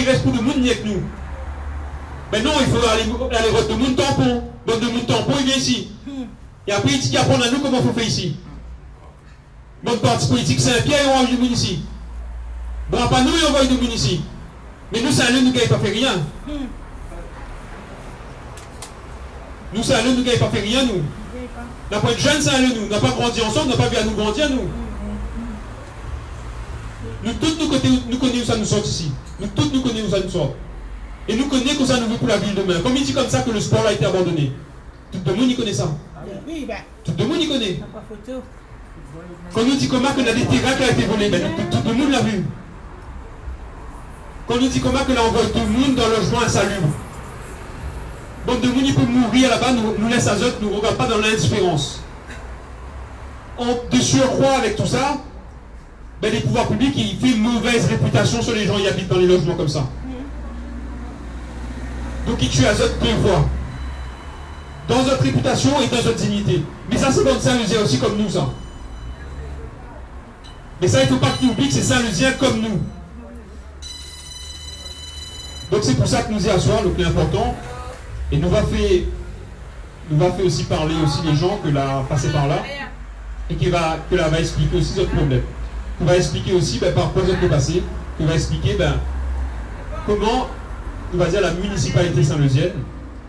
Il reste pour de monde avec nous. Mais non, il faut aller voir de monde tampon. Donc de monde tampon, il vient ici. Et après, il dit qu'il apprend à nous comment il faut faire ici. Bon, parti politique Saint-Pierre, il envoie du monde ici. Bon, pas nous, il envoie du monde ici. Mais nous, Saint-Leu, nous n'avons pas fait rien. Nous, Saint-Leu, nous n'avons pas fait rien, nous. Nous n'avons pas de jeunes Saint-Leu, nous. Nous n'avons pas grandi ensemble, nous n'avons pas vu à nous grandir, nous. Nous tous, nous connaissons où ça nous sort ici. Nous tous, nous connaissons où ça nous sort. Et nous connaissons que ça nous veut pour la ville demain. Comme il dit comme ça que le sport a été abandonné. Tout le monde y connaît ça. Tout le monde y connaît. Quand on nous dit comment que la terrains qui a été volée, tout le monde l'a vu. Quand on nous dit comment que l'on envoie tout le monde dans le logement insalubre. Donc de monde il peut mourir là-bas, nous laisse azote, nous ne regarde pas dans l'indifférence. De surcroît avec tout ça, les pouvoirs publics ils font une mauvaise réputation sur les gens qui habitent dans les logements comme ça. Donc ils tuent azote deux fois. Dans notre réputation et dans notre dignité. Mais ça c'est dans Saint-Luzien aussi comme nous ça. Mais ça il ne faut pas que tu oublies que c'est Saint-Luzien comme nous. Donc c'est pour ça que nous y asseoir, le plus important. Et nous va faire aussi parler aussi les gens que là passer par là. Et que là va expliquer aussi notre problème. Qui va expliquer aussi par quoi ça peut passer. Qui va expliquer comment, on va dire, la municipalité saint-leusienne,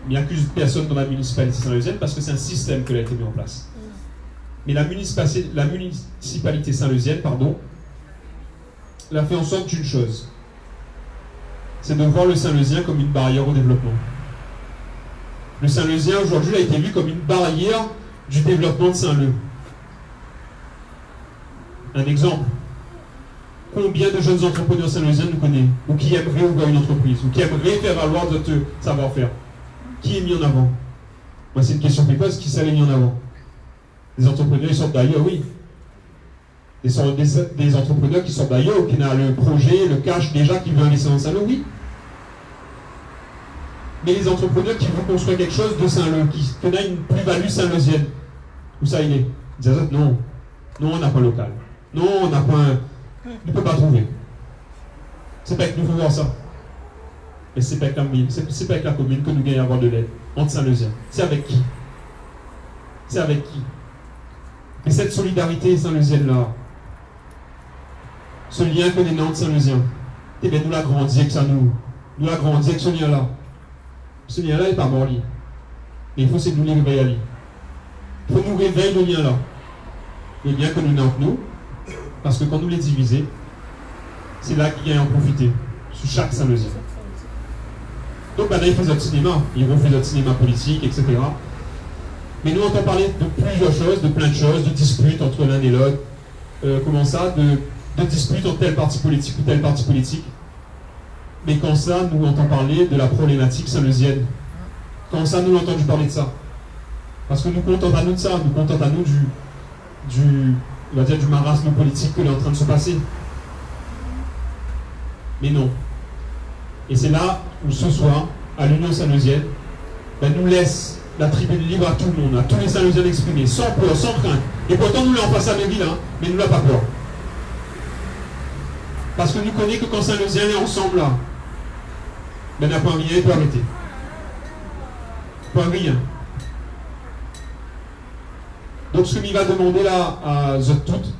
il n'y a qu'une personne dans la municipalité saint-leusienne parce que c'est un système qui a été mis en place. Mais la municipalité saint-leusienne, elle a fait en sorte d'une chose. C'est de voir le Saint-Leuzien comme une barrière au développement. Le Saint-Leuzien aujourd'hui a été vu comme une barrière du développement de Saint-Leu. Un exemple. Combien de jeunes entrepreneurs saint-leusiens nous connaissent, ou qui aimeraient ouvrir une entreprise, ou qui aimeraient faire valoir notre savoir-faire? Qui est mis en avant? Moi, c'est une question que je pose, qui s'est mis en avant? Des entrepreneurs, ils sortent d'ailleurs, oui. Des entrepreneurs qui sortent d'ailleurs, qui ont le projet, le cash déjà, qui veulent investir dans Saint-Leu, oui. Mais les entrepreneurs qui veulent construire quelque chose de Saint-Leu, qui ont une plus-value saint-leusienne, où ça il est? Ils disent non, on n'a pas local. Non, on n'a pas un. On ne peut pas trouver. C'est pas avec nous faut voir ça. Mais c'est pas avec la commune que nous gagnons à avoir de l'aide. Entre Saint-Leuzien. C'est avec qui? C'est avec qui? Et cette solidarité saint-leusienne-là, ce lien que les Nantes saint-leusiens, eh bien nous l'a grandi avec ça, nous l'a grandi avec ce lien-là. Ce lien-là n'est pas mort. Mais il faut nous les réveiller à lui. Il faut nous réveiller le lien-là. Le lien que nous n'avons nous, parce que quand nous les divisons, c'est là qu'il y a à en profiter, sur chaque Saint-Leuzien. Donc là, ils font notre cinéma, ils refont notre cinéma politique, etc. Mais nous, on entend parler de plusieurs choses, de plein de choses, de disputes entre l'un et l'autre. Comment ça? De disputes entre tel parti politique ou tel parti politique. Mais quand ça, nous entend parler de la problématique saint-leusienne. Quand ça, nous entendons parler de ça. Parce que nous contentons à nous de ça, nous contentons à nous on va dire du marasme politique que est en train de se passer. Mais non. Et c'est là où ce soir, à l'Union saint-leusienne, nous laisse la tribune libre à tout le monde, à tous les Saint-Leusiens d'exprimer, sans peur, sans crainte. Et pourtant, nous l'avons face à mairie là, mais nous n'avons pas peur. Parce que nous connaissons que quand Saint-Leuzien est ensemble là, n'a pas rien, il peut arrêter. Pas rien. Donc ce qu'il va demander là à Zot toutes,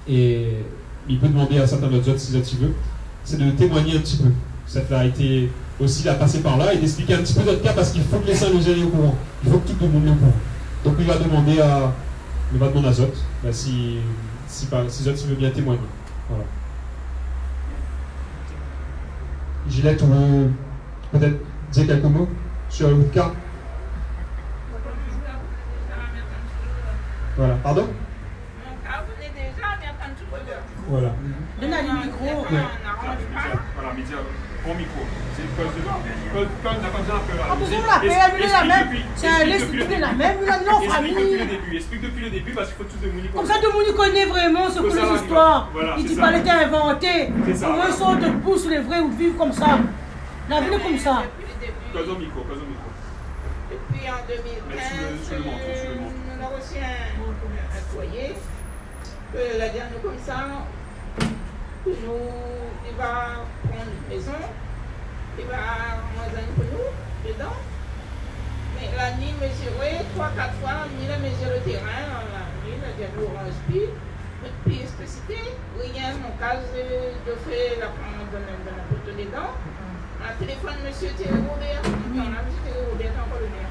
et il peut demander à certains autres Zot si Zot veut, c'est de témoigner un petit peu. Ça a été aussi là passer par là et d'expliquer un petit peu notre cas parce qu'il faut que les Saint-Leusiens soient au courant. Il faut que tout le monde soit au courant. Donc il va demander à Zot si Zot veut bien témoigner. Voilà. Gillette, tu veux peut-être dire quelques mots sur le cas? Voilà, pardon? Voilà. Donne le micro. Voilà, mais dire au micro. C'est quand on n'a pas besoin de faire. Ah, vous avez la paix, elle est la même. C'est un l'esprit la même, il a non famille. Explique depuis le début parce qu'il faut tous de Mouni. Comme ça, tout le monde connaît vraiment ce que les histoires. Il dit pas l'été inventé. On veut sortir de pouce les vrais ou vivre comme ça. La vie est comme ça. Cause au micro. Depuis en 2015, on a reçu un foyer. La dernière comme ça, il va prendre une maison il va ramasser pour nous, dedans. Mais la nuit, mesurer 3-4 fois, il a mesuré le terrain, la nuit, il a dit l'orange puis spécifié, rien, mon cas de faire la prendre de la photo dedans. Un téléphone, monsieur Thierry Robert, on a monsieur Thierry Robert encore le maire.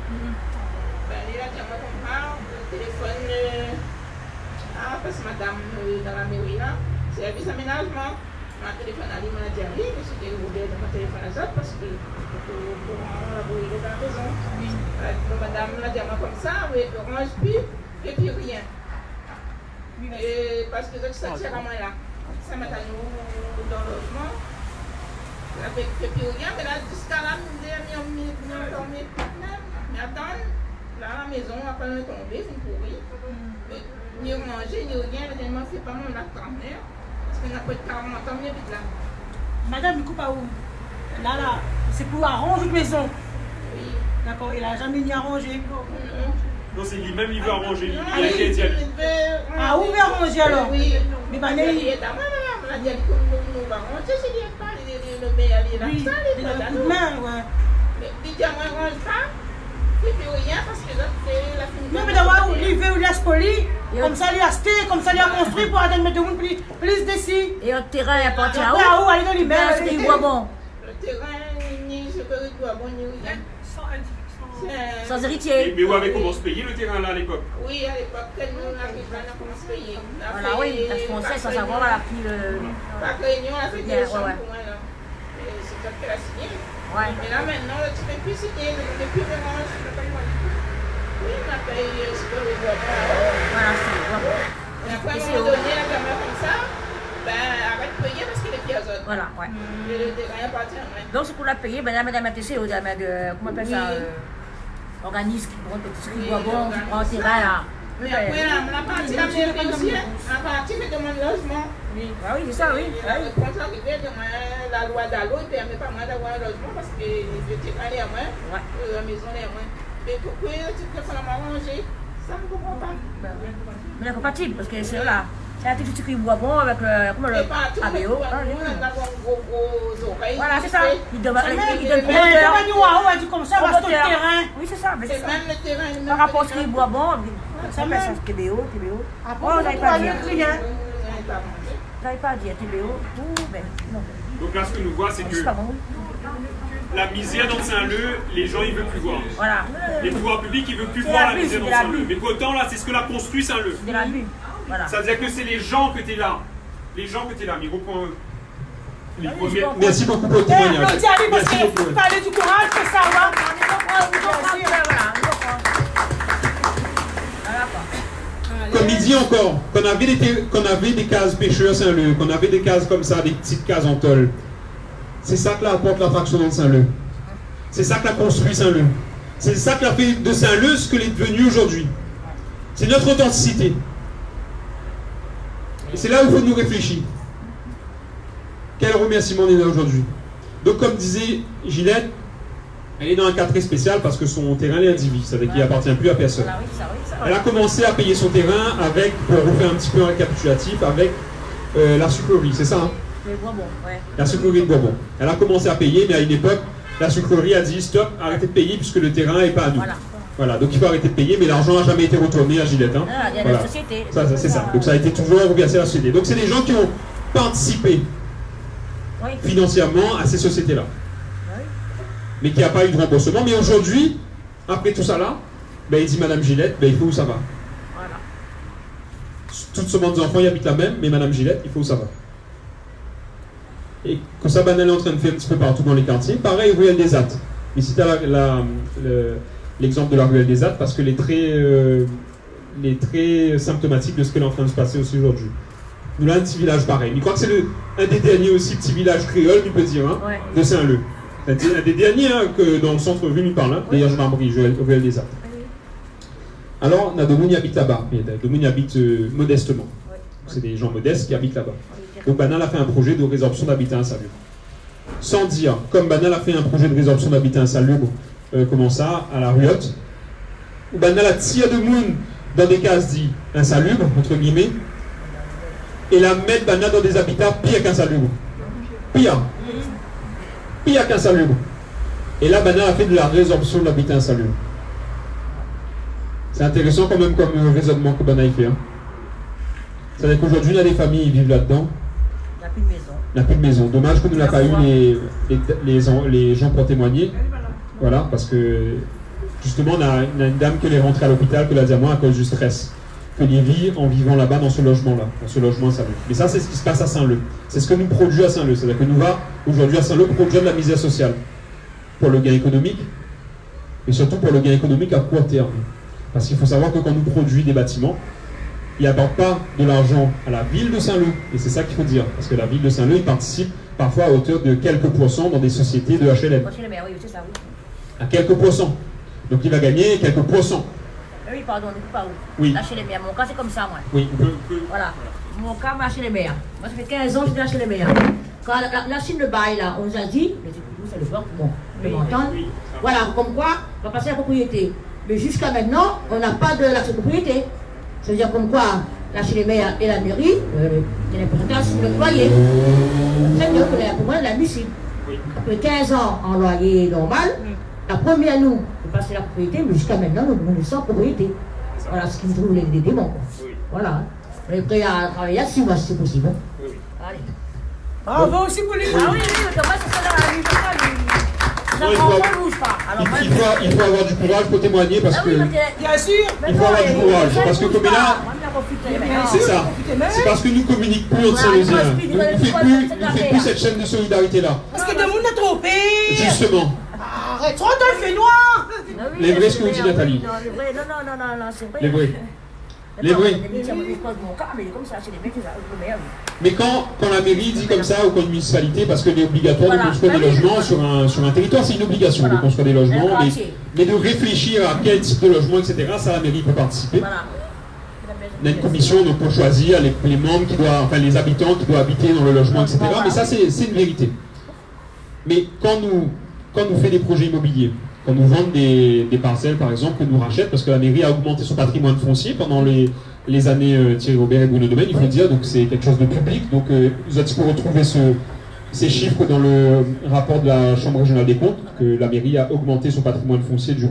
Ben, il a dit à moi comme ça, le téléphone, parce que madame dans la mairie là, service aménagement, ma téléphone à lui, m'a dit, oui, monsieur Thierry Robert, mon téléphone à ça, parce que pour la brûler dans la maison. Madame l'a dit à moi comme ça, oui, orange puis, et puis rien. Et parce que ça tient à moi là, ça m'a dit dans le logement. Avec plus rien, mais là, jusqu'à là, nous avons mis mais attends, là, la maison, après, on est tombé, on pourrit. Ni manger, ni rien, les éléments, c'est pas mon attendre. Parce qu'on n'a pas de 40 ans, mais vite là. Madame, du coup, pas où? Là, c'est pour arranger une maison. Oui. D'accord, il n'a jamais ni arrangé. Non, c'est lui-même, il veut arranger. Ah, Il a été dit. Ah, où veut arranger alors? Oui. Mais Il est à moi, madame, on a dit que nous va arranger, c'est bien pas, le maire, il est là, ça, il est là, nous. Mais il dit à moi, on range pas. Et puis rien, parce que là, c'est la fin. Non, mais d'abord, il veut laisse poli, comme ça, il a acheté, comme ça, il a construit pour aller mettre plus d'ici. Et le terrain est appartient à Après, où? où aller dans les mains? Parce qu'il voit bon. Le terrain, ni ce que il doit bon, ni rien. Sans héritier. Mais où avait commencé à payer le terrain là à l'époque? Oui, à l'époque, nous arrivons, on a commencé à payer. Voilà, oui, parce qu'on sait sans savoir, elle a pris le. Par réunion, on a fait des chambres ouais. pour moi là. C'est ça qu'elle a signé. Ouais. Mais là maintenant, tu ne peux plus signer, tu ne peux plus mélanger, tu ne peux pas y aller. Oui, on a payé ce que le bois. Voilà, c'est bon. Et après, à un moment donné, la caméra comme ça, ben arrête de payer parce qu'il est piazonne. Voilà, ouais. Le terrain appartient à moi. Donc, ce qu'on a payé, ben, madame TC, comment on appelle ça? Organisme qui prend petit bois bon, qui prend le terrain là. Mais après, on a parti la mairie aussi, on a parti de mon logement. Oui, ah oui, c'est ça, oui. Le contrat arrivé, la loi d'Allo ne permet pas moi d'avoir un logement parce que le terrain est à moi, la maison est à moi. Mais pourquoi tu peux faire m'arranger? Ça ne me comprend pas. Mais c'est compatible parce que c'est là. C'est un petit qui boit bon avec le. Comment le. ABO. Voilà, c'est ça. Il donne on dit comme ça, on va sur le terrain. Oui, c'est ça. C'est même le terrain. Par rapport à ce qu'il boit bon, ça fait ça. TBO. Après, Oh, j'avais pas dit. rien. J'avais pas dit TBO. Ben, non. Donc là, ce que nous voit, c'est que C'est pas bon. la misère dans Saint-Leu, les gens, ils ne veulent plus voir. Voilà. Les pouvoirs publics, ils ne veulent plus C'est voir la l'abus, misère dans c'est Saint-Leu. l'abus. Mais pourtant, là, c'est ce que l'a construit Saint-Leu. C'est de la nuit. Voilà. Ça veut dire que c'est les gens que tu es là. Les gens que tu es là. Mais reprends les premiers. Merci beaucoup pour le Eh, témoignage. on dit à lui parce Merci beaucoup. qu'il fallait du courage pour savoir. Comme il dit encore, qu'on avait des cases pêcheurs Saint-Leu, qu'on avait des cases comme ça, des petites cases en tôle. C'est ça que apporte l'attraction de Saint-Leu. C'est ça que l'a construit Saint-Leu. C'est ça qui a fait de Saint-Leu ce que l'est devenu aujourd'hui. C'est notre authenticité. Et c'est là où il faut nous réfléchir. Quel remerciement on est là aujourd'hui. Donc comme disait Ginette, elle est dans un cas très spécial parce que son terrain est indivis, c'est-à-dire qu'il n'appartient plus à personne. Elle a commencé à payer son terrain avec, pour vous faire un petit peu un récapitulatif, avec la sucrerie, c'est ça hein? Le Bourbon, ouais. La sucrerie de Bourbon. Elle a commencé à payer, mais à une époque, la sucrerie a dit stop, arrêtez de payer puisque le terrain n'est pas à nous. Voilà, donc il faut arrêter de payer, mais l'argent n'a jamais été retourné à Gillette. Hein. Ah, il y a voilà. la société. Ça, c'est ça. Donc ça a été toujours reversé à la société. Donc c'est des gens qui ont participé financièrement à ces sociétés-là. Mais qui n'a pas eu de remboursement. Mais aujourd'hui, après tout ça là, ben, il dit Madame Gillette, ben, il faut où ça va. Voilà. Toutes ses enfants, ils habitent la même, mais Madame Gillette, il faut où ça va. Et que ça, ben, elle est en train de faire un petit peu partout dans les quartiers. Pareil, Ruelle des Attes. Mais si tu as l'exemple de la Ruelle des Attes, parce que les traits symptomatiques de ce qui est en train de se passer aussi aujourd'hui. Nous, là, un petit village pareil. Je crois que c'est un des derniers aussi petits villages créoles, on peut dire, hein, de Saint-Leu. Un des derniers hein, que dans le centre-ville, nous parle, hein, d'ailleurs, je m'embrie, Ruelle des Attes. Alors, on a Domouni habite là-bas. Domouni habite modestement. C'est des gens modestes qui habitent là-bas. Donc, Banal a fait un projet de résorption d'habitat insalubre. Sans dire, comme Banal a fait un projet de résorption d'habitat insalubre, comment ça, à la Ruotte, où Banal a tiré de monde dans des cases dites insalubres, entre guillemets, et la mettre Banal dans des habitats pires qu'insalubres. Pire. puis il n'y a qu'un salubre. Et là, Bana a fait de la résorption de l'habitat insalubre. C'est intéressant quand même comme raisonnement que Bana a fait. Hein. C'est-à-dire qu'aujourd'hui, on a des familles qui vivent là-dedans. Il n'y a plus de maison. Il n'y a plus de maison. Dommage qu'on ne l'a pas eu les gens pour témoigner. Voilà, parce que justement, on a une dame qui est rentrée à l'hôpital, que l'a dit à moi à cause du stress. Que les vit en vivant là-bas dans ce logement-là, dans ce logement à Saint-Leu. Mais ça, c'est ce qui se passe à Saint-Leu. C'est ce que nous produit à Saint-Leu. C'est-à-dire que nous va aujourd'hui à Saint-Leu produire de la misère sociale pour le gain économique, et surtout pour le gain économique à court terme. Parce qu'il faut savoir que quand nous produisons des bâtiments, ils n'apportent pas de l'argent à la ville de Saint-Leu. Et c'est ça qu'il faut dire. Parce que la ville de Saint-Leu, il participe parfois à hauteur de quelques pourcents dans des sociétés de HLM. Oui, c'est ça, oui. À quelques pourcents. Donc il va gagner quelques pourcents. Oui, pardon, du coup, pas où? Oui. Lâcher les mères. Mon cas, c'est comme ça, moi. Oui. Voilà. Mon cas, lâcher les mères. Moi, ça fait 15 ans que je lâche les mères. Quand la Chine le bail, là, on nous a dit, mais c'est le bloc, bon, je m'entends. Voilà, comme quoi, on va passer à la propriété. Mais jusqu'à maintenant, on n'a pas de l'accès de propriété. C'est-à-dire comme quoi, lâcher les mères et la mairie, il y a l'importance sur le loyer. C'est-à-dire que pour moi, la mission. Après 15 ans en loyer normal, la première, nous, de passer la propriété, mais jusqu'à maintenant, nous sommes sans propriété. Voilà ce qui nous trouve les démons. Voilà. On est prêt à travailler à 6 mois si c'est possible. Allez. Bravo aussi pour les Ah oui, parce que moi, c'est ça dans la vie, ça ne bouge pas. Alors, moi, Il faut avoir du courage pour témoigner parce que... Bien sûr. Il faut avoir du courage. Parce que comme là, c'est ça. C'est parce que nous communiquons plus entre Saint-Lézien. Nous ne fait plus cette chaîne de solidarité-là. Parce que de monde a trompé. Justement. Arrête, trop de fait noir. Les vrais, ce que vous dit Nathalie. Non, les vrais, non, c'est vrai. Les vrais. Les vrais. Mais quand la mairie dit comme ça, ou quand une municipalité, parce que c'est obligatoire de construire des logements sur un territoire, c'est une obligation de construire des logements, mais de réfléchir à quel type de logement, etc., ça la mairie peut participer. On a une commission donc, pour choisir les membres les habitants qui doivent habiter dans le logement, etc. Mais ça, c'est une vérité. Mais quand nous faisons des projets immobiliers, quand nous vendons des parcelles, par exemple, que nous rachètent, parce que la mairie a augmenté son patrimoine foncier pendant les années Thierry Robert et Bruno Domaine, il faut dire, donc c'est quelque chose de public. Donc vous allez retrouver ces chiffres dans le rapport de la Chambre régionale des comptes, que la mairie a augmenté son patrimoine foncier depuis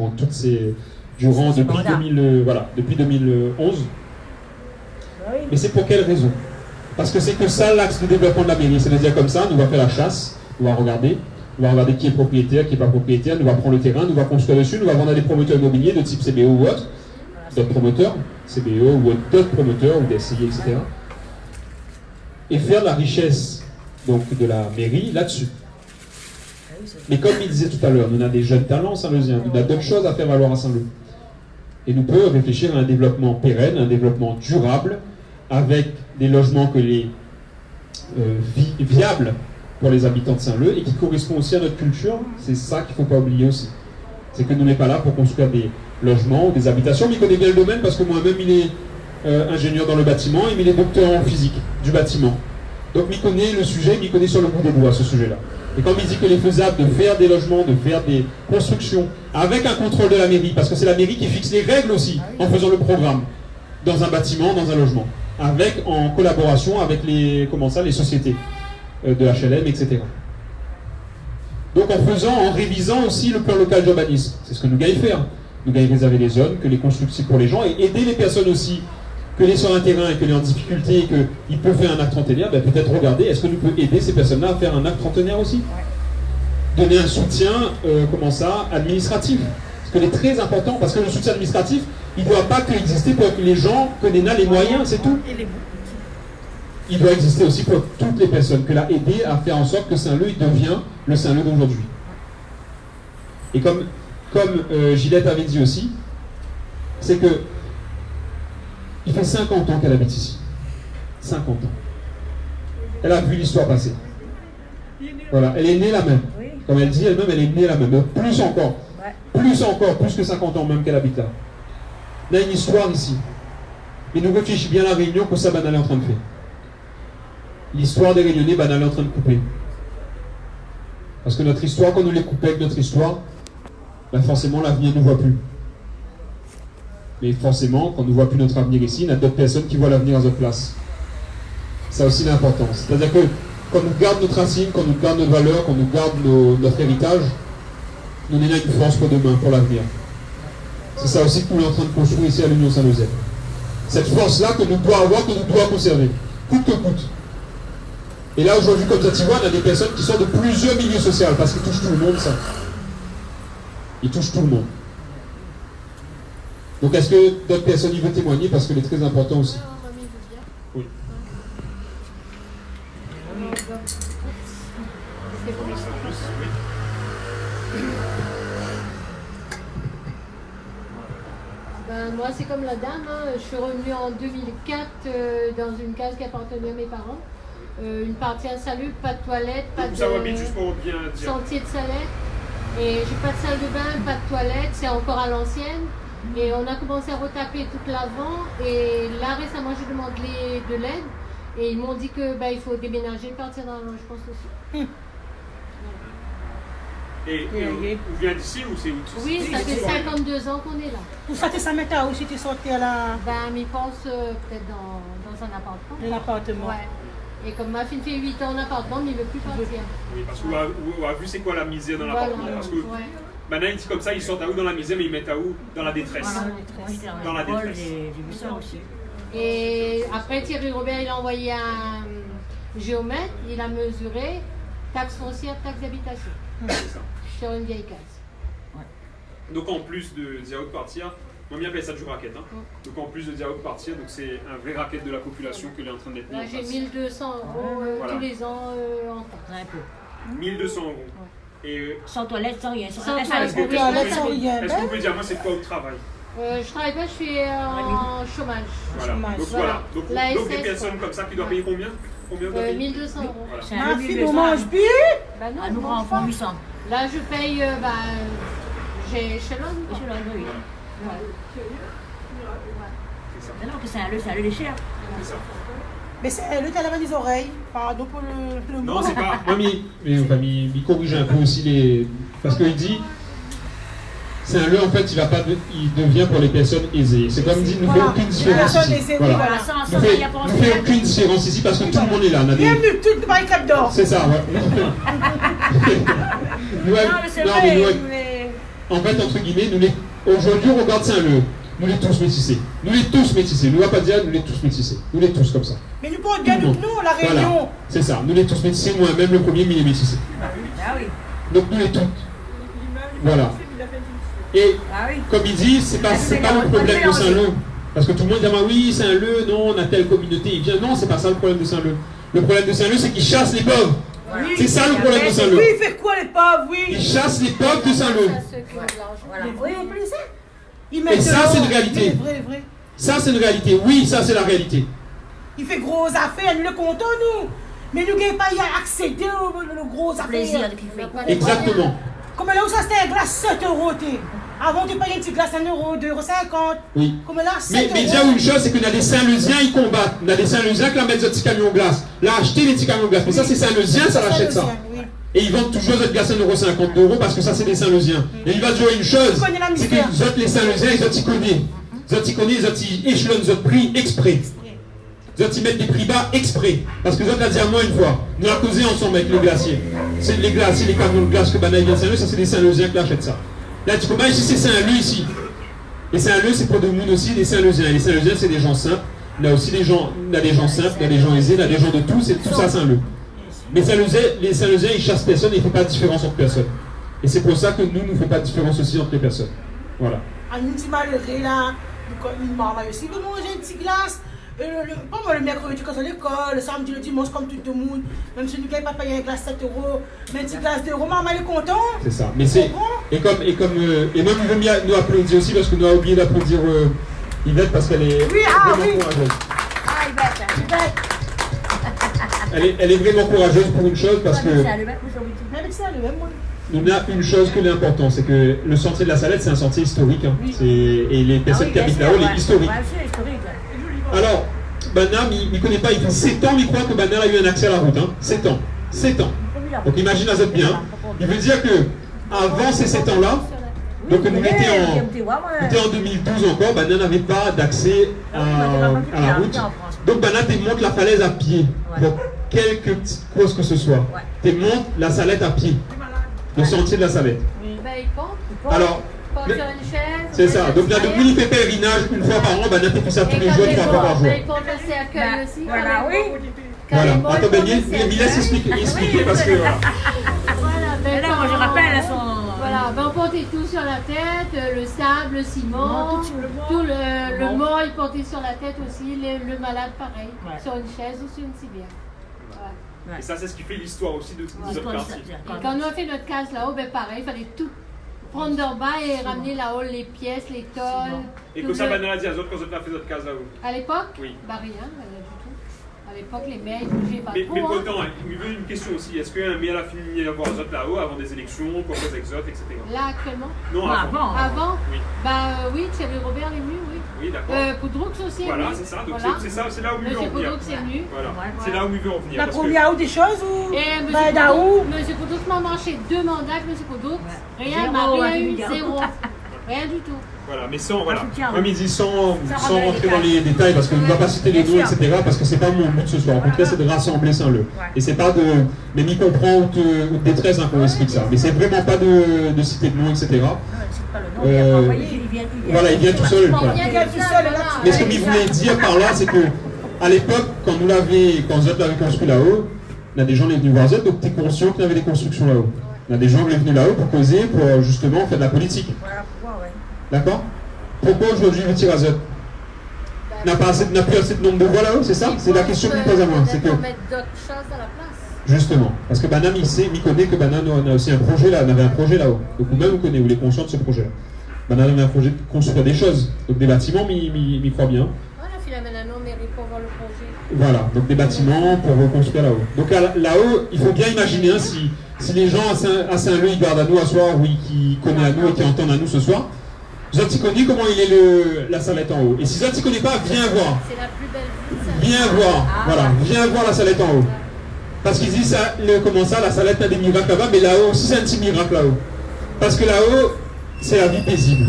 2011. Mais c'est pour quelle raison? Parce que c'est que ça l'axe de développement de la mairie. C'est-à-dire comme ça, nous va faire la chasse, on va regarder qui est propriétaire, qui n'est pas propriétaire, nous va prendre le terrain, nous va construire dessus, nous va vendre à des promoteurs immobiliers de type CBO ou autre, d'autres promoteurs, CBO ou d'autres promoteurs ou des SCI, etc. Et faire de la richesse donc, de la mairie là-dessus. Mais comme il disait tout à l'heure, nous avons des jeunes talents saint-leusiens, nous avons d'autres choses à faire valoir à Saint-Leu. Et nous pouvons réfléchir à un développement pérenne, un développement durable, avec des logements que les viables pour les habitants de Saint-Leu et qui correspond aussi à notre culture. C'est ça qu'il ne faut pas oublier aussi. C'est que nous n'est pas là pour construire des logements ou des habitations, mais il connaît bien le domaine parce que moi-même il est ingénieur dans le bâtiment et il est docteur en physique du bâtiment. Donc il connaît le sujet, il connaît sur le bout des doigts ce sujet-là. Et quand il dit que les faisable de faire des logements, de faire des constructions avec un contrôle de la mairie, parce que c'est la mairie qui fixe les règles aussi en faisant le programme dans un bâtiment, dans un logement, en collaboration avec les sociétés de HLM, etc. Donc en révisant aussi le plan local d'urbanisme, c'est ce que nous gagnons faire. Nous gagnons réserver les zones, que les constructions pour les gens et aider les personnes aussi, que les sur un terrain et que les en difficulté et qu'ils peuvent faire un acte trentenaire, peut-être regarder, est-ce que nous pouvons aider ces personnes-là à faire un acte trentenaire aussi? Donner un soutien, administratif. Parce que c'est très important, parce que le soutien administratif, il ne doit pas que exister pour que les gens connaissent les moyens, c'est tout. Il doit exister aussi pour toutes les personnes, que l'a aidé à faire en sorte que Saint-Leu devient le Saint-Leu d'aujourd'hui. Et comme Gillette avait dit aussi, c'est que il fait 50 ans qu'elle habite ici. 50 ans. Elle a vu l'histoire passer. Voilà, elle est née la même. Comme elle dit elle-même, elle est née la même. Plus encore. Plus que 50 ans même qu'elle habite là. Il y a une histoire ici. Mais nous réfléchissons bien à la Réunion que ça, Banal est en train de faire. L'histoire des Réunionnais, Banal est en train de couper. Parce que notre histoire, quand nous les coupons avec notre histoire, forcément l'avenir ne nous voit plus. Mais forcément, quand nous ne voit plus notre avenir ici, il y a d'autres personnes qui voient l'avenir à notre place. Ça aussi l'importance. C'est-à-dire que quand nous garde notre racine, quand nous garde notre valeur, quand nous garde notre héritage, nous avons une force pour demain, pour l'avenir. C'est ça aussi que nous sommes en train de construire ici à l'Union Saint-Lozère. Cette force-là que nous devons avoir, que nous devons conserver, coûte que coûte. Et là, aujourd'hui, comme ça, tu vois, on a des personnes qui sont de plusieurs milieux sociaux, parce qu'ils touchent tout le monde, ça. Ils touchent tout le monde. Donc, est-ce que d'autres personnes y veulent témoigner, parce que c'est très important aussi. Oui. Ben, moi, c'est comme la dame. Hein. Je suis revenue en 2004 dans une case qui appartenait à mes parents. Une partie insalubre, pas de toilette, pas de juste pour bien dire. sentier de salaire. Et j'ai pas de salle de bain, pas de toilette, c'est encore à l'ancienne. Et on a commencé à retaper toute l'avant. Et là, récemment, j'ai demandé de l'aide. Et ils m'ont dit que il faut déménager, partir dans un logement social. Et vous vient d'ici ou c'est où? Oui, ça fait 52 ans qu'on est là. Pour ça, ça m'était où si tu sortais à la... Mais ils pensent peut-être dans un appartement. Un appartement. Ouais. Et comme ma fille fait 8 ans en appartement, mais il ne veut plus partir. Oui, parce qu'on a vu c'est quoi la misère dans l'appartement. Parce que maintenant, ils disent comme ça, ils sortent à où dans la misère, mais ils mettent à où dans la détresse. Dans la détresse. J'ai vu ça aussi. Et après, Thierry Robert, il a envoyé un géomètre, il a mesuré taxe foncière, taxe d'habitation. C'est ça. Sur une vieille case. Ouais. Donc en plus de dire de partir, moi j'appelle ça du racket. Hein. Donc en plus de dire de partir, donc c'est un vrai racket de la population que est en train d'être mis en Là, j'ai place. 1200 euros tous les ans en taxe. Un peu. 1200 euros. Ouais. Et Sans toilette, sans rien. Sans est-ce toilette, que sans vous pouvez dire moi c'est quoi au travail? je travaille pas, je suis en chômage. Voilà. Donc Voilà. Donc des personnes comme ça qui doivent payer combien? Combien doivent payer 1200 euros. Voilà. C'est Ma un fille, 1200. on mange plus. Bah non, À je nous mange prend pas. 800. Là, je paye, j'ai échelon. Monsieur Landry. C'est ça. Non, que c'est un lieu cher. C'est ça. Mais c'est le talent des oreilles. Pardon pour le mot. Non, c'est pas. Moi, il corrige un peu aussi les... Parce qu'il dit, c'est un lieu, en fait, il devient pour les personnes aisées. C'est comme il dit, nous ne fait aucune différence ici. Voilà. Nous ne fait aucune différence ici parce que tout le monde est là. Bienvenue, tout le monde Cap d'or. C'est ça, ouais. Non, mais c'est vrai. En fait, entre guillemets, aujourd'hui, on regarde Saint-Leu. Nous les tous métissés. Nous les tous métissés. Nous, on va pas dire nous les tous métissés. Nous les tous comme ça. Mais nous pouvons bien nous, la Réunion. Voilà. C'est ça. Nous les tous métissés. Moi-même, le premier, il est métissé. Ah oui. Donc, nous les toutes. Voilà. Et comme il dit, c'est pas le problème de Saint-Leu. Parce que tout le monde dit, ah oui, Saint-Leu, non, on a telle communauté. Il vient, non, c'est pas ça le problème de Saint-Leu. Le problème de Saint-Leu, c'est qu'il chasse les pauvres. Oui. C'est ça le problème de Saint-Leu. Oui, il fait quoi les pauvres, oui. Il chasse les pauvres de Saint-Leu. Voilà. Oui, ça. Et ça, c'est une réalité. Vrai. Ça, c'est une réalité. Oui, ça, c'est la réalité. Il fait gros affaires, nous le comptons, nous. Mais nous n'avons pas à accéder aux gros Plaisir affaires. de kiffer. Exactement. Comme là où ça c'était un glace 7 euros. Avant tu payais une petite glace 1 euro, 2,50 €. Oui. Comme là, 7 Mais euros. déjà, une chose, c'est qu'on a des Saint-Leusiens, ils combattent. On a des Saint-Leusiens qui la mettent des petits camions glace. Là, acheter les petits camions glace. Mais ça, c'est Saint-Leusien, ça rachète ça. Oui. Et ils vendent toujours notre glace 1,50 € parce que ça, c'est des Saint-Leusiens. Et il va dire une chose, Tu connais la c'est misère. que les autres, les Saint-Leusiens, ils ont t'y connaissent. Ils ont t'y connaissent, ils ont t'y échelonnent, ils ont prix exprès. Ils ont t'y mettre des prix bas exprès. Parce que les autres, l'ont dit à moi une fois. Nous l'avons causé ensemble avec les glaciers. C'est les glaciers, les camions de glace que Banaï vient de Saint-Leu, ça, c'est des Saint-Leusiens qui achètent ça. Là, tu comprends, ici, c'est Saint-Leu, ici. Et Saint-Leu, c'est pour de monde aussi, les Saint-Leusiens. Et les Saint-Leusiens, c'est des gens simples. Il y a aussi des gens, il y a des gens simples, il y a des gens aisés, il y a des gens de tout, c'est tout ça Saint-Leu. Mais les Saint-Leusiens, ils chassent personne et ils ne font pas de différence entre personnes. Et c'est pour ça que nous ne faisons pas de différence aussi entre les personnes. Voilà. Un petit malheureux là, une maman aussi veut manger une petite glace. Pas moi le mercredi quand on est à l'école, le samedi, le dimanche comme tout le monde. Même si nous ne pas payer une glace 7 €, mais une petite glace d'1 €, maman elle est contente. C'est ça. Mais c'est. Et même il veut bien nous applaudir aussi parce que nous avons oublié d'applaudir Yvette parce qu'elle est vraiment courageuse. Ah, Yvette. Elle est vraiment courageuse pour une chose parce que. Il y a une chose qui est importante, c'est que le sentier de la Salette, c'est un sentier historique. Hein. Et les personnes qui habitent là-haut, il est historique. Alors, Banam, il ne connaît pas, il fait 7 ans, il croit que Banam a eu un accès à la route. Hein. 7 ans. 7 ans. Donc imagine à cette bien. Il veut dire que avant ces 7 ans-là, donc nous étions en 2012 encore, Banam n'avait pas d'accès à la route. Donc Banam monte la falaise à pied quelque petite cause que ce soit, tu montes la Salette à pied, le sentier de la Salette. Ben, il compte. Alors, Porte sur une chaise. c'est ça. Donc, là, depuis, il fait pèlerinage une fois par an, ben, on fait ça tous les jours, une fois par jour. Ben, il compte le cercueil aussi. Voilà, oui. Voilà. Attends, ben, il laisse expliquer parce que. Voilà, Et ben, là, moi, je rappelle, elles sont. Voilà, ben, on portait tout sur la tête, le sable, le ciment, tout le mort, il portait sur la tête aussi, le malade pareil, sur une chaise ou sur une civière. Voilà. Et ça, c'est ce qui fait l'histoire aussi de notre quartier. Et quand on a fait notre case là-haut, ben pareil, il fallait tout prendre d'en bas et ramener là-haut les pièces, les tôles. Et que ça, ben, on a dit à d'autres quand on a fait notre case là-haut. À l'époque, Oui. bah rien, du tout. À l'époque, les mails ne bougeaient pas Mais trop. hein. pourtant, il me veut une question aussi. Est-ce qu'un maire a fini d'avoir les autres là-haut avant des élections, pour les exotes, etc. Là, actuellement. Non, avant. Avant Oui. Oui, Thierry Robert est venu, oui. Oui, d'accord. Poudroux aussi. est Voilà, venu. c'est ça. Donc Voilà. c'est là où il veut en Monsieur venir. Poudroux est venu. Voilà. Ouais. C'est là où il veut en venir. La parce que- première ou des choses ou Et Ben, Daou. Monsieur Poudroux m'a marché 2 mandats avec Monsieur Poudroux. Rien, Zéro, m'a rien hein, eu, tu me dis. 0. Rien du tout. Voilà, mais sans, voilà. soutien, Comme il dit, sans rentrer rentrer dans dans les les détails, parce qu'on ne va pas citer les Bien noms, sûr. etc., parce que c'est pas mon but ce soir. En tout cas, c'est de rassembler Saint-Leu. Et c'est pas de m'y comprend ou de détresse hein, qu'on explique ça. Mais c'est vraiment pas de citer de noms, etc. Non, c'est pas le nom, il a pas envoyé, il vient. Voilà, il vient tout seul. Voilà. Rien vient que tout ça, seul, voilà. là, Mais ce qu'il voulait dire par là, c'est que à l'époque, quand Zot l'avait construit là-haut, il y a des gens qui sont venus voir Zot, donc tu es conscient qu'il y avait des constructions là-haut. Il y a des gens qui sont venus là-haut pour causer, pour justement faire de la politique. Voilà, pourquoi, ouais. D'accord? Pourquoi aujourd'hui il tire à Zot? N'a plus assez de nombre de voix là-haut, c'est ça? C'est la question qu'il pose à moi. C'est que, mettre d'autres choses à la place. justement, parce que Banam, il connaît que Banam on a aussi un projet là, on avait un projet là-haut. Donc vous-même vous connaissez, vous êtes conscient de ce projet-là. Banam avait un projet de construire des choses, donc des bâtiments, mais il croit bien. Voilà, finalement, on mérite pour voir le projet. Voilà, donc des bâtiments pour reconstruire là-haut. Donc là-haut, il faut bien imaginer hein, si les gens à Saint-Leu ils gardent à nous à soir, oui, qui connaissent à nous et qui entendent à nous ce soir. Zot, tu connais comment il est la Salette en haut. Et si Zot, tu connais pas, viens voir. C'est la plus belle ville. Viens voir, voilà, viens voir la Salette en haut. Parce qu'ils disent ça, comment ça, la Salette a des miracles là-bas, mais là-haut aussi c'est un petit miracle là-haut. Parce que là-haut, c'est la vie paisible.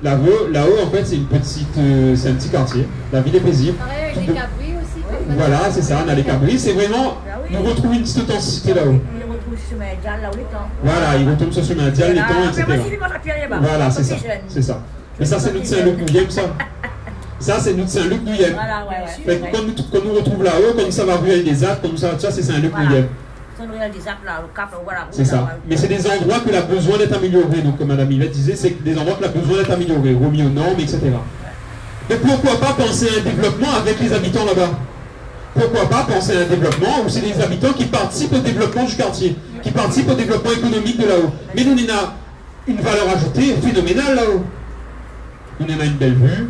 Là-haut, en fait, c'est un petit quartier. La ville est paisible. Pareil avec les cabris aussi. comme Voilà, c'est ça, on a les cabris. C'est vraiment, nous retrouvons une petite authenticité là-haut. On les retrouve sur Médial, là où les temps. Voilà, ils retournent sur ce mondial, les temps, etc. Voilà, c'est ça, c'est ça. Mais ça, c'est notre Saint-Luc nous aime ça. Ça, c'est notre Saint-Luc nous aime. Voilà, ouais, Fait que quand nous retrouve là-haut, comme ça va ruelle des Alpes, comme ça, c'est Saint-Luc nous aime. Son réel des apps là, le cap, voilà. C'est ça. Mais c'est des endroits que la besoin d'être amélioré. Donc, comme Madame Yvette disait, c'est des endroits que la besoin d'être amélioré, remis aux normes, etc. Mais pourquoi pas penser à un développement avec les habitants là-bas? Pourquoi pas penser à un développement où c'est des habitants qui participent au développement du quartier, qui participent au développement économique de là-haut. Mais nous, on a une valeur ajoutée phénoménale là-haut. On a une belle vue.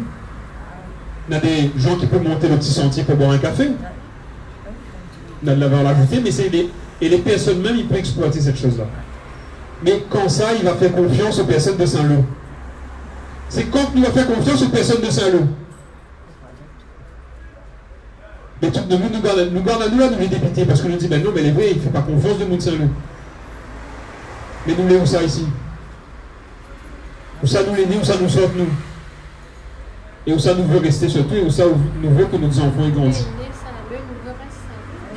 On a des gens qui peuvent monter le petit sentier pour boire un café. On a de la valeur ajoutée, mais c'est les personnes même, ils peuvent exploiter cette chose-là. Mais quand ça, il va faire confiance aux personnes de Saint-Leu. C'est quand il va faire confiance aux personnes de Saint-Leu. Mais tout le monde nous garde à nous là, nous les députés, parce qu'on nous dit, ben non, mais les vrais, il ne fait pas confiance de nous de Saint-Leu. Mais nous, les où ça ici? Où ça nous les nés, où ça nous sort nous? Et où ça nous veut rester surtout, et où ça nous veut que nos enfants y grandissent.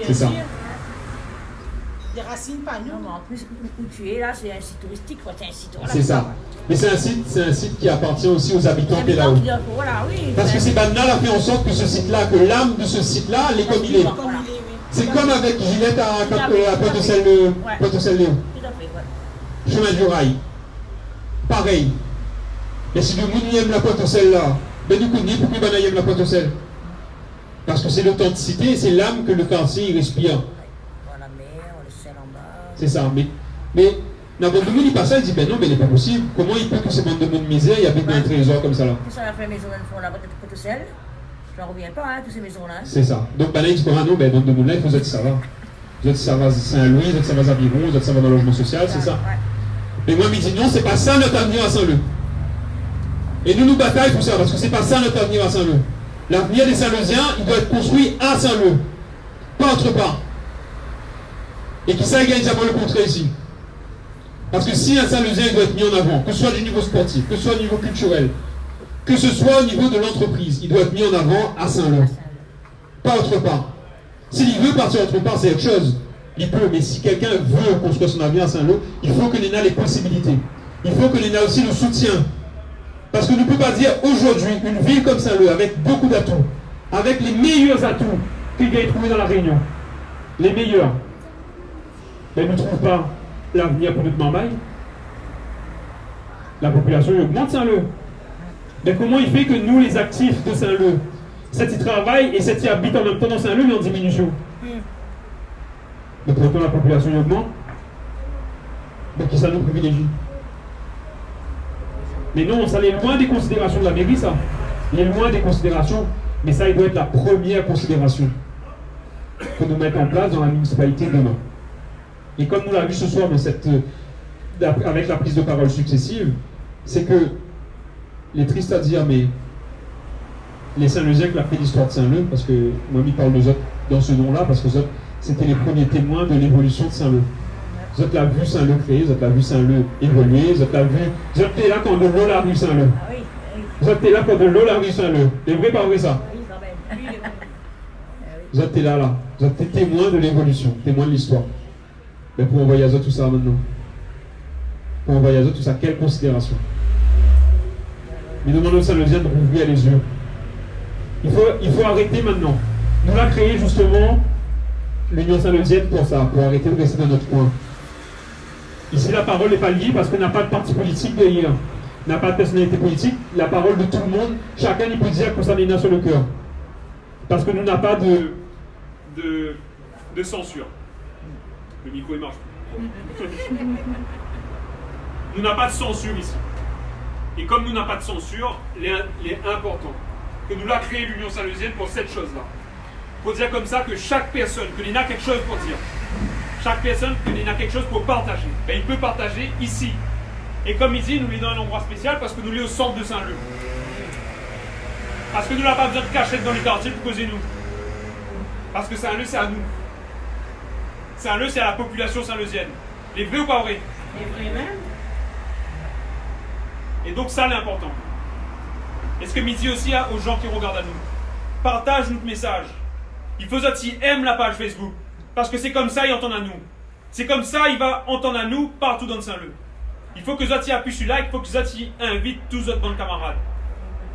C'est ça. Des racines pas Non, nous. mais en plus, où tu es là, c'est un site touristique, quoi. C'est un site. Voilà, C'est ça. Mais c'est un site qui appartient aussi aux habitants qui est là-haut. Voilà, oui. Parce que c'est Banal a fait en sorte que ce site-là, que l'âme de ce site-là, elle est comme il est. Comme il est, oui. C'est comme avec Gillette à Pointe-au-Celle. Tout à fait, ouais. Chemin du rail. Pareil. Mais si le monde aime la Pointe-au-Celle là, ben du coup, pourquoi Banal aime la Pointe-au-Celle? Parce que c'est l'authenticité et c'est l'âme que le quartier il respire. Voilà la mer, le ciel en bas. C'est ça. Mais n'importe qui il passe ça, il dit ben non, mais il n'est pas possible. Comment il peut que ces bandes de monde misère y habitent dans un trésor comme ça là? Tout ça, on a fait maison dans le fond là-bas, de sel. J'en reviens pas, hein, toutes ces maisons-là. C'est ça. Donc, ben là, il dit ah non, ben bande de monde là, il faut que ça va. Vous êtes ça va Saint-Louis, vous êtes ça va Zabiron, vous êtes ça va dans le logement social, c'est ça. Ouais. Mais moi, il me dit non, c'est pas ça notre avenir à Saint-Leu. Et nous bataillons pour ça, parce que c'est pas ça notre avenir à Saint-Leu. L'avenir des Saint-Leusiens, il doit être construit à Saint-Leu, pas autre part. Et qui ça gagne jamais le contraire ici. Parce que si un Saint-Leusien doit être mis en avant, que ce soit du niveau sportif, que ce soit au niveau culturel, que ce soit au niveau de l'entreprise, il doit être mis en avant à Saint-Leu, pas autre part. S'il veut partir autre part, c'est autre chose. Il peut, mais si quelqu'un veut construire son avenir à Saint-Lô, il faut que l'ENA ait les possibilités. Il faut que l'ENA aussi le soutient. Parce qu'on ne peut pas dire aujourd'hui, une ville comme Saint-Lô, avec beaucoup d'atouts, avec les meilleurs atouts qu'il y a trouvé dans la Réunion, les meilleurs, mais ne trouve pas l'avenir pour notre Mambaye. La population augmente Saint-Lô. Mais comment il fait que nous, les actifs de Saint-Lô, ceux qui travaillent et ceux qui habitent en même temps dans Saint-Lô, mais en diminution? Mais pourtant la population augmente. Donc ça nous privilégie. Mais non, ça est loin des considérations de la mairie, ça. Il est loin des considérations, mais ça, il doit être la première considération que nous mettons en place dans la municipalité demain. Et comme nous l'avons vu ce soir avec la prise de parole successive, c'est que les tristes à dire, mais les Saint-Leusiens qui ont fait l'histoire de Saint-Leu, parce que moi, je parle de autres dans ce nom-là, parce que c'était les premiers témoins de l'évolution de Saint-Leu. Vous êtes là vu Saint-Leu créé, vous êtes là vu Saint-Leu évoluer, vous êtes là quand de l'eau la rue Saint-Leu. Vous êtes là quand de l'eau la rue Saint-Leu. C'est vrai, pas vrai ça? Vous êtes là. Vous êtes témoins de l'évolution, témoins de l'histoire. Mais pour envoyer à tout ça maintenant. Pour envoyer à tout ça, quelle considération? Mais demandons aux Saint-Leusiens de rouvrir les yeux. Il faut arrêter maintenant. Nous l'avons créé justement l'Union Saint-Leusienne pour ça, pour arrêter de rester dans notre coin. Ici, la parole n'est pas liée parce qu'on n'a pas de parti politique derrière. On n'a pas de personnalité politique. La parole de tout le monde, chacun il peut dire que ça l'est sur le cœur. Parce que nous n'avons pas de censure. Le micro il marche. Nous n'avons pas de censure ici. Et comme nous n'avons pas de censure, il est important que nous l'avons créé l'Union Saint-Leusienne pour cette chose-là. Pour dire comme ça que chaque personne, que l'on a quelque chose pour dire, chaque personne, que l'on a quelque chose pour partager, ben, il peut partager ici. Et comme il dit, nous sommes dans un endroit spécial parce que nous sommes au centre de Saint-Leu. Parce que nous n'avons pas besoin de cachette dans les quartiers pour causer nous. Parce que Saint-Leu, c'est à nous. Saint-Leu, c'est à la population saint-leusienne. Les vrais ou pas vrais? Les vrais même. Et donc ça, c'est important. Et ce que me dit aussi aux gens qui regardent à nous, partage notre message. Il faut qu'ils aiment la page Facebook. Parce que c'est comme ça qu'ils entendent à nous. C'est comme ça qu'ils vont entendre à nous partout dans Saint-Leu. Il faut que ils appuient sur like, il faut que ils invitent tous autres bons camarades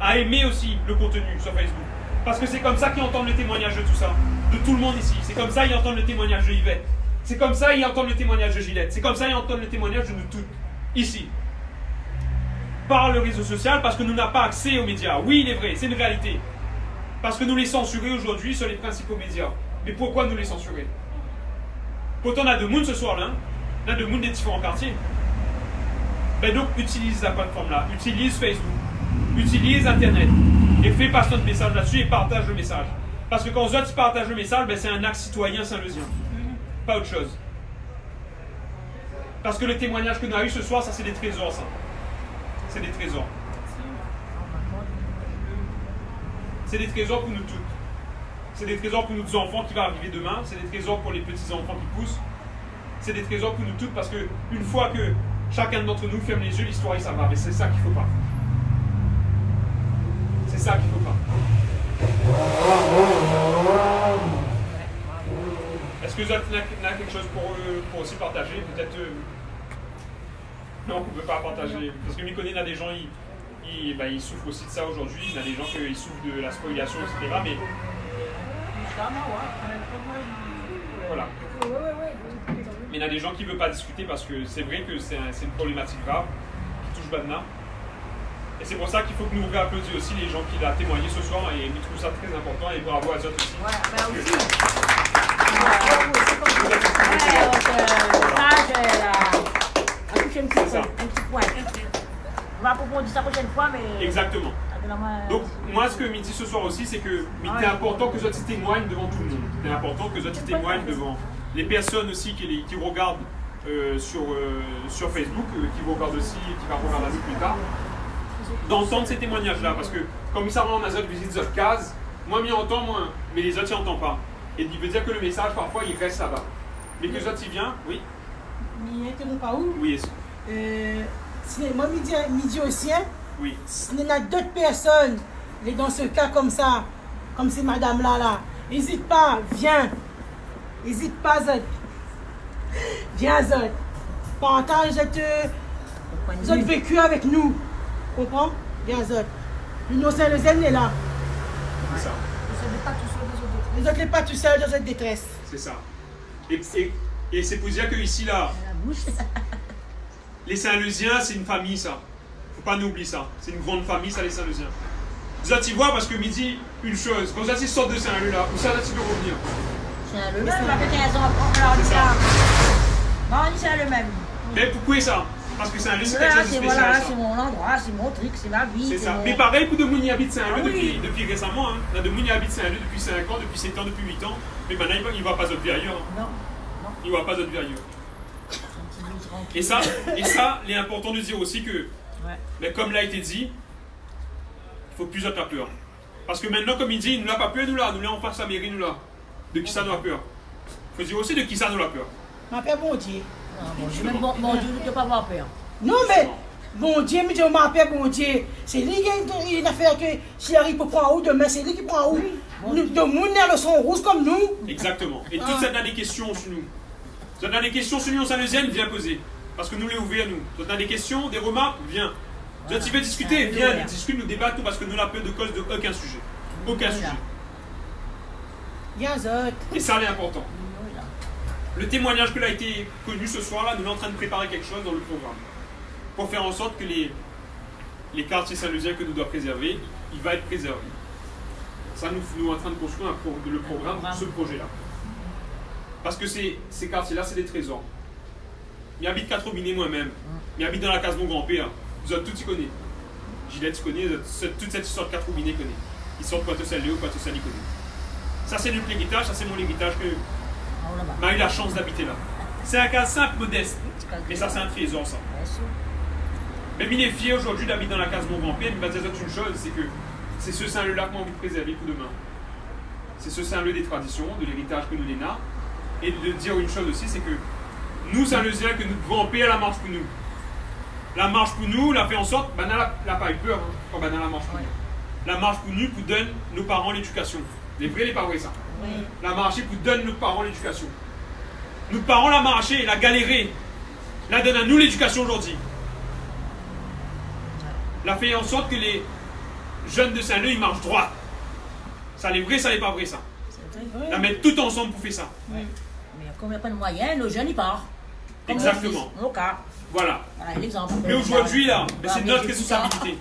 à aimer aussi le contenu sur Facebook. Parce que c'est comme ça qu'ils entendent le témoignage de tout ça. De tout le monde ici. C'est comme ça qu'ils entendent le témoignage de Yvette. C'est comme ça qu'ils entendent le témoignage de Gillette. C'est comme ça qu'ils entendent le témoignage de nous toutes. Ici. Par le réseau social, parce que nous n'avons pas accès aux médias. Oui, il est vrai, c'est une réalité. Parce que nous les censurons aujourd'hui sur les principaux médias. Mais pourquoi nous les censurer? Pourtant, on a de monde ce soir-là. On a de monde des différents quartiers. Ben donc, utilise la plateforme-là. Utilise Facebook. Utilise Internet. Et fais passer notre message là-dessus et partage le message. Parce que quand on se partage le message, ben c'est un acte citoyen saint-leusien. Pas autre chose. Parce que le témoignage que nous avons eu ce soir, ça c'est des trésors, ça. C'est des trésors. C'est des trésors pour nous toutes. C'est des trésors pour nos enfants qui vont arriver demain. C'est des trésors pour les petits-enfants qui poussent. C'est des trésors pour nous toutes parce que une fois que chacun d'entre nous ferme les yeux, l'histoire il s'en va. Mais c'est ça qu'il ne faut pas. C'est ça qu'il ne faut pas. Est-ce que vous avez quelque chose pour aussi partager? Peut-être... Non, on ne peut pas partager. Parce que Mikoné, il y a des gens, ils souffrent aussi de ça aujourd'hui. Il y a des gens qui souffrent de la spoliation, etc. Mais... Voilà. Mais il y a des gens qui ne veulent pas discuter parce que c'est vrai que c'est une problématique grave qui touche Badna. Et c'est pour ça qu'il faut que nous réapplaudissions aussi les gens qui l'ont témoigné ce soir et nous trouvons ça très important et bravo à eux aussi. Voilà, ben aussi. Un petit point. On va approfondir ça la prochaine fois, mais... Exactement. Donc, moi, ce que me dit ce soir aussi, c'est que c'est important que Zoti témoigne devant tout le monde. C'est important que Zoti témoigne devant les personnes aussi qui regardent sur Facebook, qui vous regardent aussi, qui vont regarder un peu plus tard, d'entendre ces témoignages-là. Parce que, comme ça, on a Zoti visite Zoti case, moi, m'y entend moins, mais les autres, ils n'entendent pas. Et il veut dire que le message, parfois, il reste là-bas. Mais que Zoti vient, oui. Il interrompt pas où? Oui, moi, midi aussi, hein? oui. S'il y a d'autres personnes, dans ce cas comme ça, comme ces madame-là, n'hésite pas, viens, N'hésite pas, Zot. Viens, Zot. Partage votre vécu avec nous. Comprends? Viens, Zot. L'Union Saint-Lausienne est là. C'est ça. Les autres n'est pas tout seul dans cette détresse. C'est ça. Et c'est pour dire que ici, là, les Saint-Leusiens, c'est une famille, ça. Faut pas nous oublier ça. C'est une grande famille, ça, les Saint-Leusiens. Vous êtes, tu vois, parce que midi, une chose, quand vous êtes sortent de Saint-Leu, là, où ça, là, tu peux revenir. C'est le même, ça fait 15 ans, on C'est ça. Non, c'est le même. Mais pourquoi ça? Parce que Saint-Leu, c'est quelque Voilà, chose de c'est spécial, voilà, ça. c'est mon endroit, c'est mon truc, c'est ma vie. C'est ça. mon- Mais pareil pour de gens qui habitent Saint-Leu Ah oui. depuis récemment. Hein. Il y a de gens qui habitent Saint-Leu depuis 5 ans, depuis 7 ans, depuis 8 ans. Mais maintenant, il ne va pas d'autre vie ailleurs. Hein. Non, Il ne va pas d'autre vie ailleurs. un petit bout tranquille. Et ça, il est important de dire aussi que, Ouais. mais comme l'a été dit, il faut plus avoir peur. Parce que maintenant, comme il dit, nous n'a pas peur, nous là, en face à la mairie, nous là. De qui ça nous a peur? Il faut dire aussi de qui ça nous a peur. Ma père, bon Dieu. Non, bon Dieu, même bon Dieu, ne doit pas avoir peur. Non, mais, bon Dieu, mais Dieu, ma père, bon Dieu. C'est lui qui a une affaire que s'il arrive pour prendre en haut demain, c'est lui qui prend en haut. Nous, de monde le son rouge comme nous. Exactement. Et toutes ces des questions sur nous. Si on a des questions sur l'Union Saint-Lausienne, viens poser. Parce que nous les ouvrons à nous. Si on a des questions, des remarques, viens. Voilà. Si tu veux discuter, C'est viens, ouvert. nous discutons, nous débattons parce que nous n'avons peur de cause de aucun sujet. Aucun Voilà. sujet. Viens, Zot. Et ça, c'est important. Voilà. Le témoignage que a été connu ce soir-là, nous sommes en train de préparer quelque chose dans le programme. Pour faire en sorte que les quartiers saint-lausiens que nous devons préserver, il va être préservé. Ça, nous sommes en train de construire le programme pour ce projet-là. Parce que ces quartiers-là, c'est des trésors. J'habite 4 robinets moi-même. J'habite dans la case mon grand-père. Vous autres, tout y connaissez. Gillette, tu connais. Toute cette histoire de 4 robinets connaît. Ils sortent Poitou Saint-Léo, Poitou Saint-Léo connaît. Ça, c'est notre héritage. Ça, c'est mon héritage que Ah, là-bas. m'a eu la chance d'habiter là. C'est un cas simple, modeste. Mais ça, c'est un trésor, ça. Bien sûr. Mais il est fier aujourd'hui d'habiter dans la case mon grand-père. Il va dire une chose, c'est que c'est ce Saint-Leu-là qu'on a envie de préserver pour demain. C'est ce Saint-Leu des traditions, de l'héritage que nous les avons. Et de dire une chose aussi, c'est que nous, Saint-Leusiens, que nous devons payer la marche pour nous. La marche pour nous, l'a fait en sorte, ben, n'a pas eu peur hein, quand ben, la marche pour nous. La marche pour nous, pour donner nos parents l'éducation. Les vrais, les pas vrais, ça. Oui. La marche pour donner nos parents l'éducation. Nos parents la marché, la galéré, la donne à nous l'éducation aujourd'hui. La fait en sorte que les jeunes de Saint-Leu, ils marchent droit. Ça l'est vrai, ça n'est pas vrai, ça. C'est vrai. La mettre tout ensemble pour faire ça. Mais comme il n'y a pas de moyens, nos jeunes, ils partent. Comme Exactement. Mon cas. Voilà. Voilà l'exemple. Mais aujourd'hui, là, mais c'est mais notre j'ai tout responsabilité.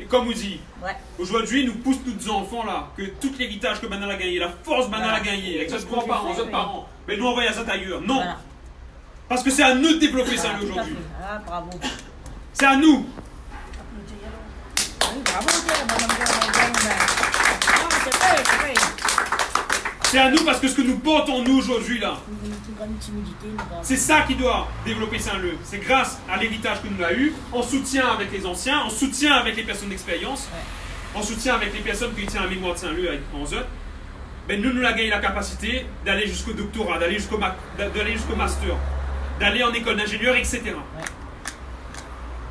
Et comme vous dit, Ouais. aujourd'hui, nous poussons tous nos enfants là, que tout l'héritage que Banal a gagné, la force Banal a gagné, avec ses grands-parents, ses autres parents, mais nous envoyer ça ailleurs. Non. Voilà. Parce que c'est à nous de développer ça Voilà, tout à aujourd'hui. fait. Ah, bravo. C'est à nous. Oui, bravo, Pierre, madame. Non, c'est vrai, c'est vrai. C'est à nous parce que ce que nous portons nous aujourd'hui là, Une grande timidité, une grande- c'est ça qui doit développer Saint-Leu. C'est grâce à l'héritage que nous avons eu, en soutien avec les anciens, en soutien avec les personnes d'expérience, en soutien avec les personnes qui tiennent la mémoire de Saint-Leu avec Anzot. Ben nous avons gagné la capacité d'aller jusqu'au doctorat, d'aller jusqu'au master, d'aller en école d'ingénieur, etc.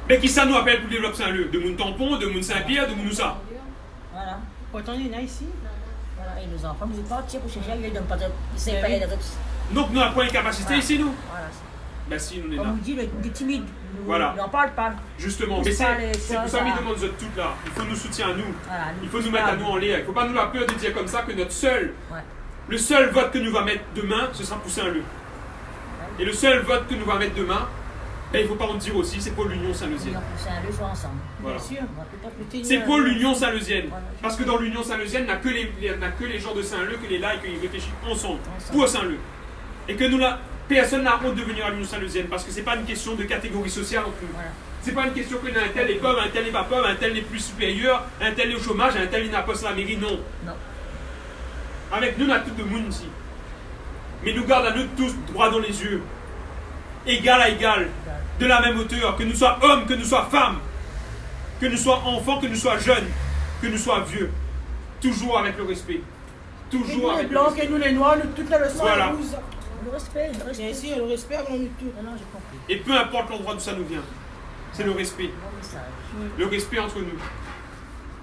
Mais qui ça nous appelle pour développer Saint-Leu? De Moun Tampon, de Moun Saint-Pierre, de Mounoussa. Voilà. Pourtant, il y en a ici. Voilà, et nos enfants, vous êtes partis pour chercher, ils ne donnent pas de. Ils ne savent pas les autres. Donc nous avons une capacité Voilà. ici, nous. Voilà. Ben si, nous sommes Comme là. vous dites, les timides, nous Voilà. n'en parlent pas. Justement, C'est mais pas les c'est pour choses ça que à- nous demandons vous toutes là. Il faut nous soutenir à nous. Voilà, Il faut nous mettre à nous en l'air. Il ne faut pas nous la peur de dire comme ça que le seul vote que nous va mettre demain, ce sera pour Saint-Leu. Et le seul vote que nous va mettre demain, ben, il ne faut pas en dire aussi, c'est pour l'Union Saint-Lausienne. Saint-Leu sont ensemble. Voilà. Bien sûr. On va tout à fait. C'est pour l'Union Saint-Lausienne. Voilà. Parce que dans l'Union Saint-Lausienne, il n'y a que les gens de Saint-Leu, que les là et qu'ils réfléchissent ensemble, Ensemble. pour Saint-Leu. Et que nous, là, personne n'a honte de venir à l'Union Saint-Lausienne, parce que ce n'est pas une question de catégorie sociale non plus. Voilà. C'est pas une question que un tel est pauvre, un tel n'est pas pauvre, un tel est plus supérieur, un tel est au chômage, un tel n'a pas la mairie, non. Non. Avec nous, on a tout le monde ici. Mais nous garde à nous tous droit dans les yeux. Égal à égal. De la même hauteur. Que nous soyons hommes, que nous soyons femmes. Que nous soyons enfants, que nous soyons jeunes. Que nous soyons vieux. Toujours avec le respect. Que Toujours nous les avec le blancs, respect. que nous les noirs, nous toutes les leçons. Voilà. Le respect, le Bien respect. sûr, le respect avant nous tous. Non, non, j'ai compris. Et peu importe l'endroit d'où ça nous vient. C'est le respect. Bon message. Le respect entre nous.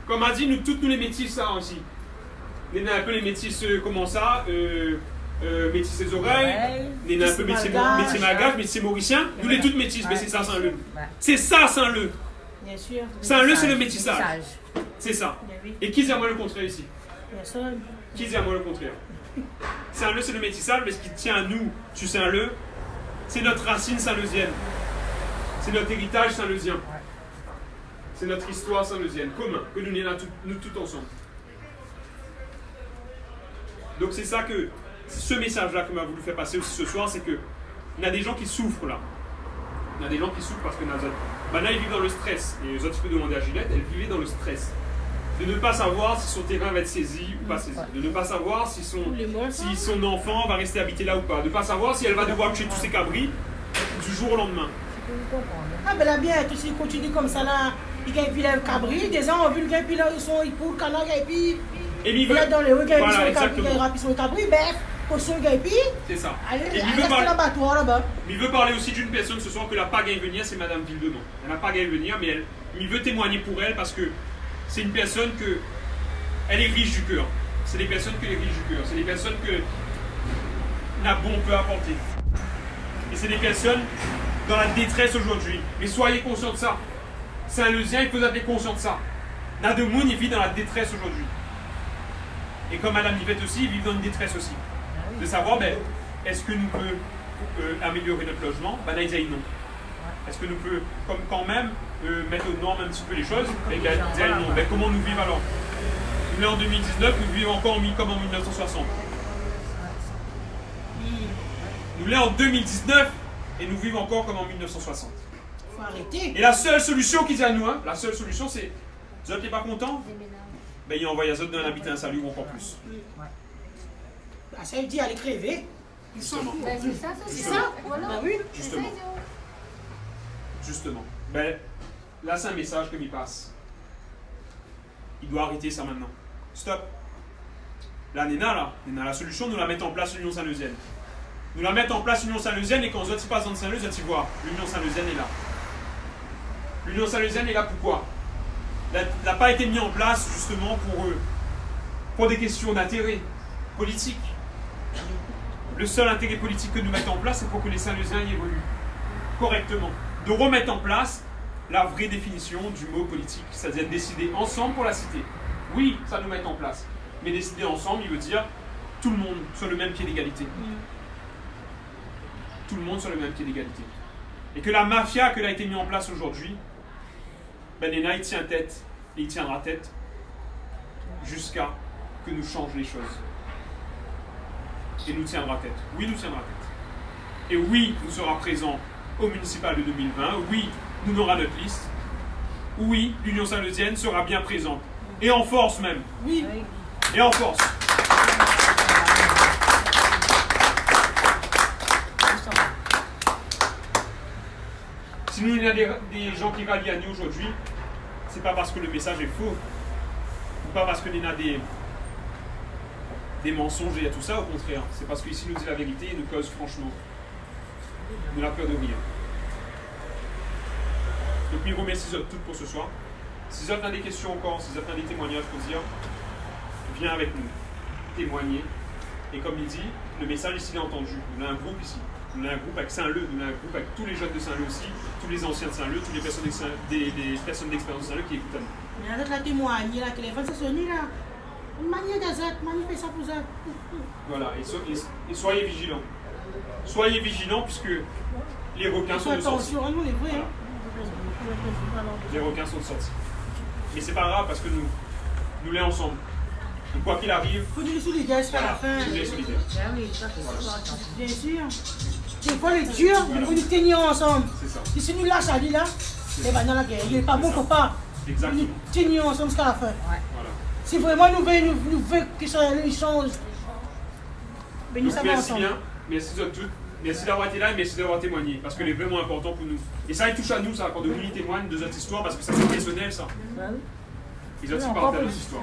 Comme a dit, nous toutes nous les métis, ça aussi. On est un peu les métis, comment ça métis ses oreilles, Néna un peu métis malgache, métis mauricien, nous les toutes métis, mais c'est ça Saint-Leu. C'est ça Saint-Leu. Bien sûr. Saint-Leu, c'est le métissage. C'est ça. Bien oui. Et qui dit à moi le contraire ici? Personne. Qui dit à moi le contraire? Saint-Leu, c'est le métissage, mais ce qui tient à nous sur Saint-Leu, c'est notre racine saint-leusienne. C'est notre héritage saint-leusien. C'est notre histoire saint-leusienne, commun, que nous avons nous tous ensemble. Donc c'est ça que, ce message-là que m'a voulu faire passer aussi ce soir, c'est que il y a des gens qui souffrent là. Il y a des gens qui souffrent parce que maintenant ils vivent dans le stress. Et les autres, tu peux demander à Ginette, elle vivait dans le stress. De ne pas savoir si son terrain va être saisi ou pas saisi. De ne pas savoir si son enfant va rester habité là ou pas. De ne pas savoir si elle va devoir tuer tous ses cabris du jour au lendemain. Ah ben là bien, tout s'il continue comme ça là, il gagne plus les cabris, des gens ont vu le gars puis là ils sont pour le canard et puis il veut dans les rues, ils voilà, sont exactement. les cabris, bref, pour son gars puis c'est ça. allez, Et il veut parler. l'abattoir là-bas. Mais il veut parler aussi d'une personne ce soir que n'a pas gagné venir, c'est Madame Vildemont. Elle n'a pas gagné venir, mais il veut témoigner pour elle parce que c'est une personne que elle est riche du cœur. C'est des personnes que les riches du cœur. C'est des personnes que Nabon peut apporter. Et c'est des personnes dans la détresse aujourd'hui. Mais soyez conscients de ça. Saint-Leusien, il faut être conscient de ça. Nademoun, il vit dans la détresse aujourd'hui. Et comme Madame Yvette aussi, ils vivent dans une détresse aussi. De savoir, ben, est-ce que nous pouvons améliorer notre logement? Ben, là, ils disent non. Est-ce que nous pouvons, comme quand même, mettre aux normes un petit peu les choses? Ben, ils disent non. Ben, comment nous vivons alors? Nous, en 2019, nous vivons encore comme en 1960. Nous, là, en 2019, et nous vivons encore comme en 1960. Faut arrêter. Et la seule solution qu'ils disent à nous, hein, la seule solution, c'est, vous n'êtes pas contents? Ben, ils envoient Azot dans un habitat insalubre ou encore plus. Ah, ça veut dire aller crever. Justement. Ben, c'est ça, C'est ça? Voilà. Bah oui. Justement. Justement. Ben, là, c'est un message que m'y passe. Il doit arrêter ça maintenant. Stop. Là, Néna, la solution, nous la mettons en place l'Union Saint-Leusienne. Nous la mettons en place l'Union Saint-Leusienne et quand Zot passe dans Saint-Leu, Zot y voit. L'Union Saint-Leusienne est là. L'Union Saint-Leusienne est là pourquoi? Elle n'a pas été mise en place justement pour des questions d'intérêt politique. Le seul intérêt politique que nous mettons en place, c'est pour que les Saint-Leusiens y évoluent correctement. De remettre en place la vraie définition du mot politique, c'est-à-dire décider ensemble pour la cité. Oui, ça nous met en place. Mais décider ensemble, il veut dire tout le monde sur le même pied d'égalité. Tout le monde sur le même pied d'égalité. Et que la mafia que a été mise en place aujourd'hui, ben Néna, il tient tête, et il tiendra tête jusqu'à que nous changions les choses. Et nous tiendra tête. Oui, nous tiendra tête. Et oui, nous sera présent au municipal de 2020. Oui, nous aurons notre liste. Oui, l'Union Saint-Leusienne sera bien présente. Et en force même. Oui. Et en force. Si nous, il y a des gens qui rallient à nous aujourd'hui, c'est pas parce que le message est faux, ou pas parce qu'il y a des mensonges et tout ça, au contraire. C'est parce qu'ici nous dit la vérité et nous cause franchement. Nous la peur de rire. Donc, je remercie toutes pour ce soir. Si vous avez des questions encore, si vous avez des témoignages pour dire, viens avec nous, témoigner. Et comme il dit, le message ici est entendu. Nous avons un groupe ici. Nous avons un groupe avec Saint-Leu, nous avons un groupe avec tous les jeunes de Saint-Leu aussi, tous les anciens de Saint-Leu, toutes les personnes des personnes d'expérience de Saint-Leu qui écoutent à nous. Il y a d'autres la témoigner, la téléphone, c'est sonné là. Une manière d'azat, fait ça pour ça. Voilà, et soyez vigilants. Soyez vigilants puisque les requins sont de sortie. Attention, nous les vrais. Voilà. Les requins sont de sortie. Mais c'est pas grave parce que nous l'est ensemble. Donc quoi qu'il arrive, Il faut nous les solidaires jusqu'à la fin. nous les solidaires. Bien sûr. Des fois, les durs, il faut nous tenir ensemble. C'est ça. Et si nous lâchons à lui là, eh ben dans la guerre, il n'est pas bon, faut pas. Exactement. Nous tenir ensemble jusqu'à la fin. Voilà. Si vraiment nous voulons que ça change, mais nous Donc, sommes merci ensemble. bien, merci à toutes. Merci d'avoir été là et merci d'avoir témoigné. Parce que c'est vraiment important pour nous. Et ça, il touche à nous, ça, quand de Willy témoigne de notre histoire, parce que ça, c'est personnel, ça. Ils ont aussi partagé notre histoire.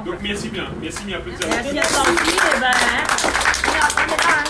Donc merci bien. Merci, mais à plus de Merci à toi aussi, et ben, hein. On est là, hein.